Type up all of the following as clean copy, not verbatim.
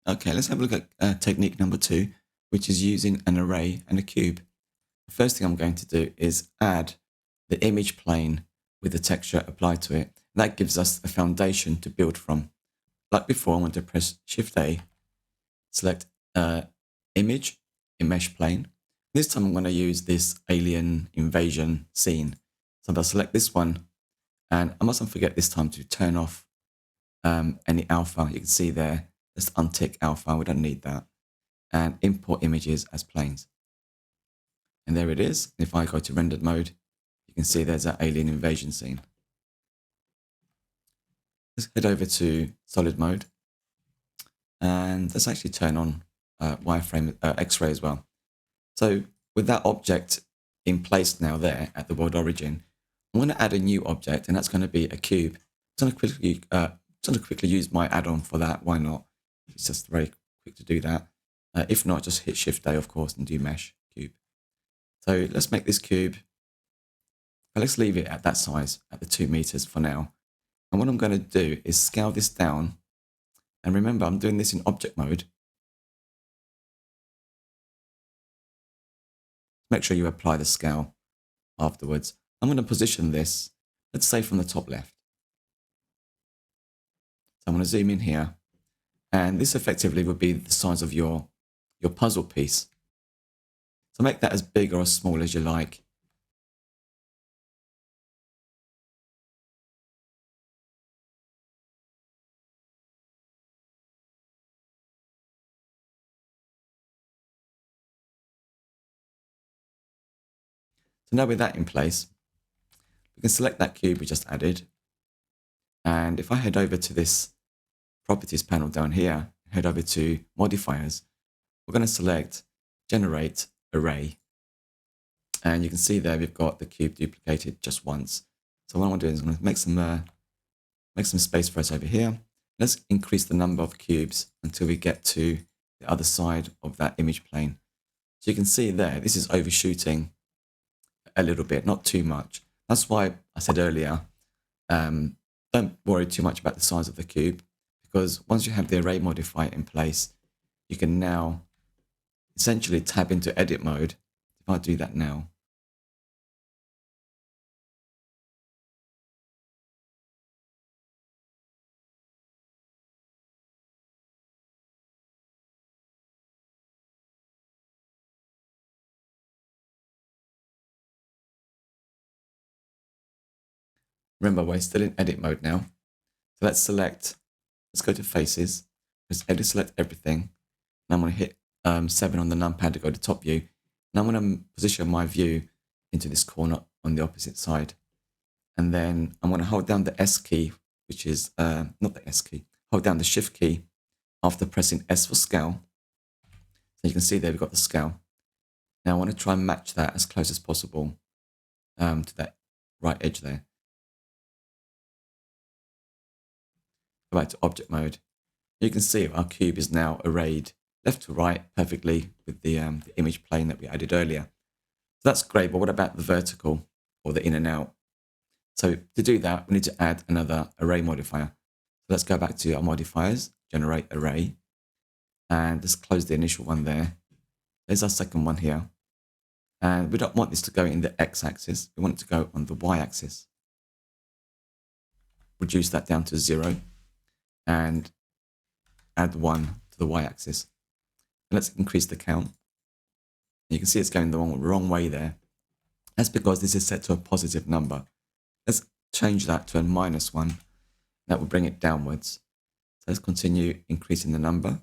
Okay, let's have a look at technique number 2, which is using an array and a cube. The first thing I'm going to do is add the image plane with the texture applied to it. That gives us a foundation to build from. Like before, I'm going to press Shift A, select image in mesh plane. This time I'm going to use this alien invasion scene. So I'll select this one, and I mustn't forget this time to turn off any alpha. You can see there, let's untick alpha, we don't need that. And import images as planes. And there it is. If I go to rendered mode, you can see there's that alien invasion scene. Let's head over to solid mode. And let's actually turn on wireframe X-ray as well. So with that object in place now there at the world origin, I'm going to add a new object, and that's going to be a cube. I'm going to quickly use my add-on for that. Why not? It's just very quick to do that. If not, just hit Shift A, of course, and do mesh cube. So let's make this cube. But let's leave it at that size, at the 2 meters for now. And what I'm going to do is scale this down. And remember, I'm doing this in object mode. Make sure you apply the scale afterwards. I'm going to position this, let's say from the top left. So I'm going to zoom in here. And this effectively would be the size of your puzzle piece. So make that as big or as small as you like. So now with that in place, we can select that cube we just added. And if I head over to this properties panel down here, head over to modifiers, we're going to select generate array. And you can see there we've got the cube duplicated just once. So what I'm doing is I'm going to make some space for us over here. Let's increase the number of cubes until we get to the other side of that image plane. So you can see there, this is overshooting a little bit, not too much. That's why I said earlier, don't worry too much about the size of the cube, because once you have the array modifier in place, you can now essentially tab into edit mode. If I do that now, remember we're still in edit mode now. So let's go to faces, let's edit select everything. And I'm going to hit 7 on the numpad to go to top view. And I'm going to position my view into this corner on the opposite side. And then I'm going to hold down the S key, which is not the S key, hold down the Shift key after pressing S for scale. So you can see there we've got the scale. Now I want to try and match that as close as possible to that right edge there. Go back to object mode. You can see our cube is now arrayed left to right perfectly with the image plane that we added earlier. So that's great, but what about the vertical or the in and out? So to do that, we need to add another array modifier. So let's go back to our modifiers, generate array, and just close the initial one there. There's our second one here. And we don't want this to go in the x-axis, we want it to go on the y-axis. Reduce that down to 0 and add 1 to the y-axis. Let's increase the count. You can see it's going the wrong way there. That's because this is set to a positive number. Let's change that to a -1. That will bring it downwards. So let's continue increasing the number.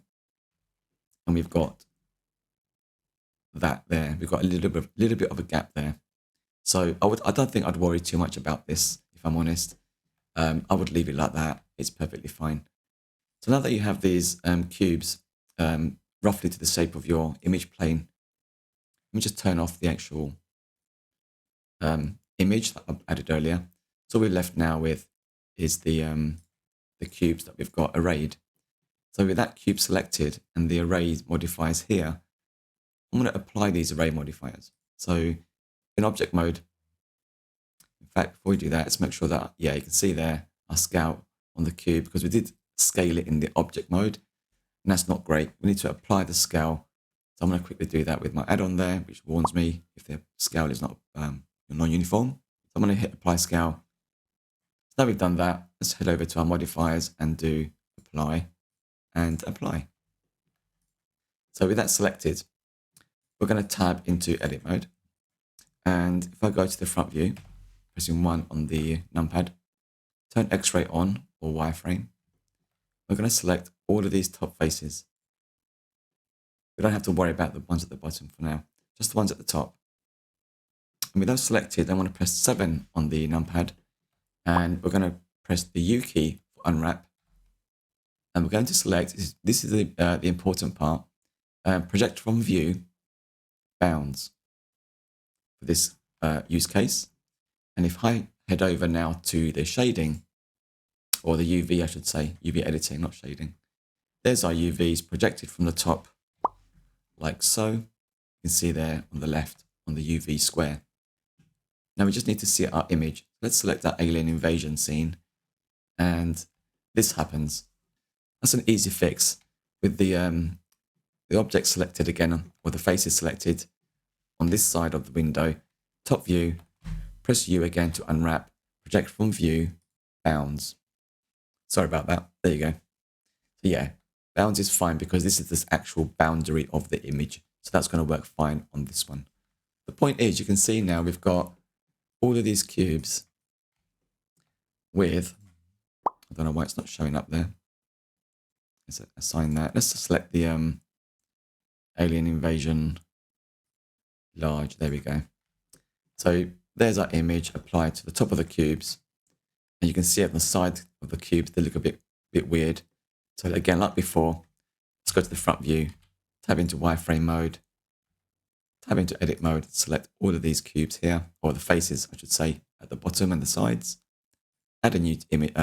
And we've got that there. We've got a little bit of a gap there. So I don't think I'd worry too much about this, if I'm honest. I would leave it like that. It's perfectly fine. So now that you have these cubes roughly to the shape of your image plane, let me just turn off the actual image that I added earlier. So we're left now with is the cubes that we've got arrayed. So with that cube selected and the array modifiers here, I'm going to apply these array modifiers. So in object mode, in fact, before we do that, let's make sure that, yeah, you can see there our scale on the cube, because we did scale it in the object mode. and that's not great. We need to apply the scale. So I'm going to quickly do that with my add-on there, which warns me if the scale is not non-uniform. So I'm going to hit apply scale. So now we've done that, let's head over to our modifiers and do apply and apply. So with that selected, we're going to tab into edit mode. And if I go to the front view, pressing 1 on the numpad, turn X-ray on or wireframe, we're going to select all of these top faces. We don't have to worry about the ones at the bottom for now, just the ones at the top. And with those selected, I want to press 7 on the numpad, and we're going to press the U key for unwrap. And we're going to select, this is the important part, project from view bounds for this use case. And if I head over now to the shading, or the UV, I should say, UV editing, not shading. There's our UVs projected from the top, like so. You can see there on the left, on the UV square. Now we just need to see our image. Let's select that alien invasion scene, and this happens. That's an easy fix with the object selected again, or the faces selected on this side of the window. Top view, press U again to unwrap, project from view, bounds. Sorry about that. There you go. So yeah, bounds is fine because this is this actual boundary of the image. So that's going to work fine on this one. The point is, you can see now we've got all of these cubes with, I don't know why it's not showing up there. Let's assign that. Let's just select the alien invasion large. There we go. So there's our image applied to the top of the cubes. And you can see at the side of the cubes, they look a bit weird. So again, like before, let's go to the front view, tab into wireframe mode, tab into edit mode, select all of these cubes here, or the faces, I should say, at the bottom and the sides. Add a new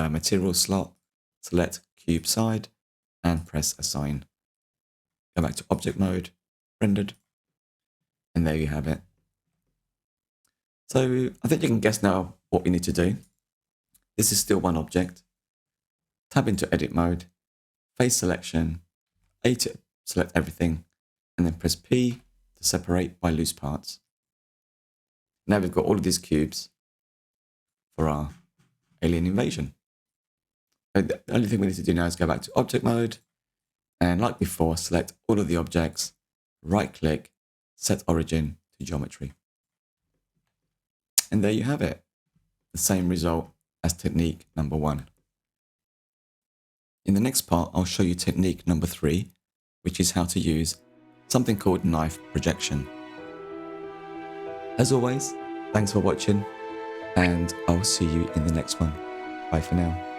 material slot, select cube side, and press assign. Go back to object mode, rendered, and there you have it. So I think you can guess now what we need to do. This is still one object. Tab into edit mode, face selection, A to select everything, and then press P to separate by loose parts. Now we've got all of these cubes for our alien invasion. The only thing we need to do now is go back to object mode, and like before, select all of the objects, right click, set origin to geometry. And there you have it, the same result as technique number 1. In the next part, I'll show you technique number 3, which is how to use something called knife projection. As always, thanks for watching, and I'll see you in the next one. Bye for now.